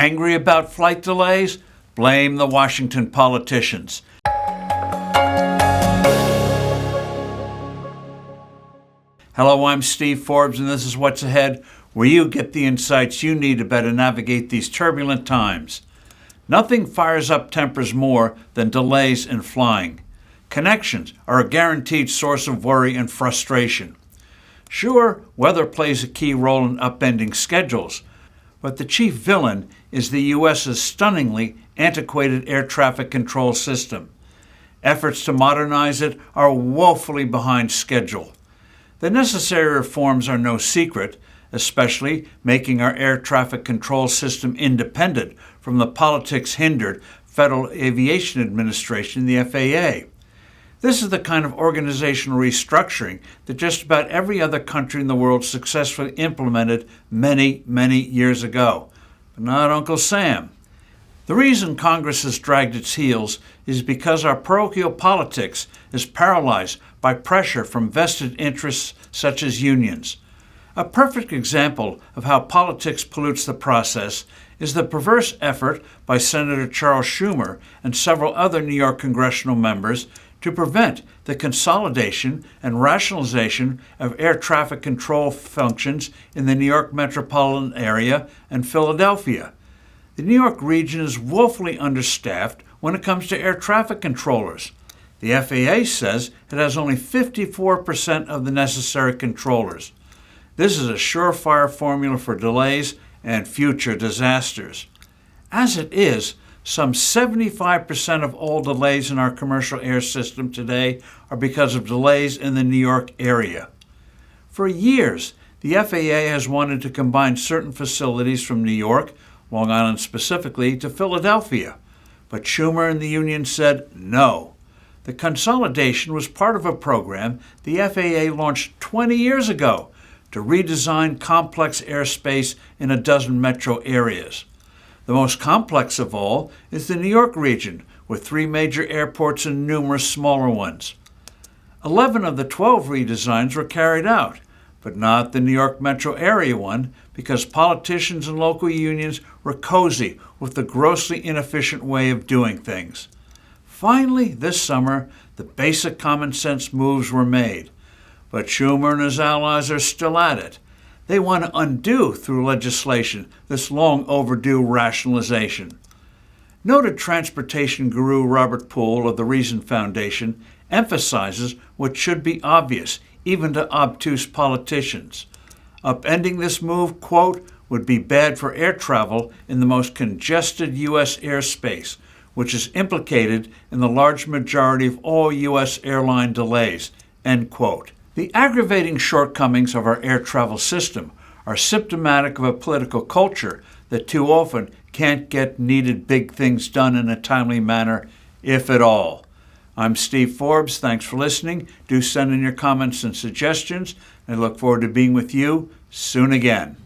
Angry about flight delays? Blame the Washington politicians. Hello, I'm Steve Forbes, and this is What's Ahead, where you get the insights you need to better navigate these turbulent times. Nothing fires up tempers more than delays in flying. Connections are a guaranteed source of worry and frustration. Sure, weather plays a key role in upending schedules, but the chief villain is the U.S.'s stunningly antiquated air traffic control system. Efforts to modernize it are woefully behind schedule. The necessary reforms are no secret, especially making our air traffic control system independent from the politics-hindered Federal Aviation Administration, the FAA. This is the kind of organizational restructuring that just about every other country in the world successfully implemented many, many years ago. But not Uncle Sam. The reason Congress has dragged its heels is because our parochial politics is paralyzed by pressure from vested interests such as unions. A perfect example of how politics pollutes the process is the perverse effort by Senator Charles Schumer and several other New York congressional members to prevent the consolidation and rationalization of air traffic control functions in the New York metropolitan area and Philadelphia. The New York region is woefully understaffed when it comes to air traffic controllers. The FAA says it has only 54% of the necessary controllers. This is a surefire formula for delays and future disasters. As it is, some 75% of all delays in our commercial air system today are because of delays in the New York area. For years, the FAA has wanted to combine certain facilities from New York, Long Island specifically, to Philadelphia. But Schumer and the union said no. The consolidation was part of a program the FAA launched 20 years ago to redesign complex airspace in a dozen metro areas. The most complex of all is the New York region, with 3 major airports and numerous smaller ones. 11 of the 12 redesigns were carried out, but not the New York metro area one, because politicians and local unions were cozy with the grossly inefficient way of doing things. Finally, this summer, the basic common sense moves were made. But Schumer and his allies are still at it. They want to undo through legislation this long overdue rationalization. Noted transportation guru Robert Poole of the Reason Foundation emphasizes what should be obvious, even to obtuse politicians. Upending this move, quote, would be bad for air travel in the most congested U.S. airspace, which is implicated in the large majority of all U.S. airline delays, end quote. The aggravating shortcomings of our air travel system are symptomatic of a political culture that too often can't get needed big things done in a timely manner, if at all. I'm Steve Forbes. Thanks for listening. Do send in your comments and suggestions. I look forward to being with you soon again.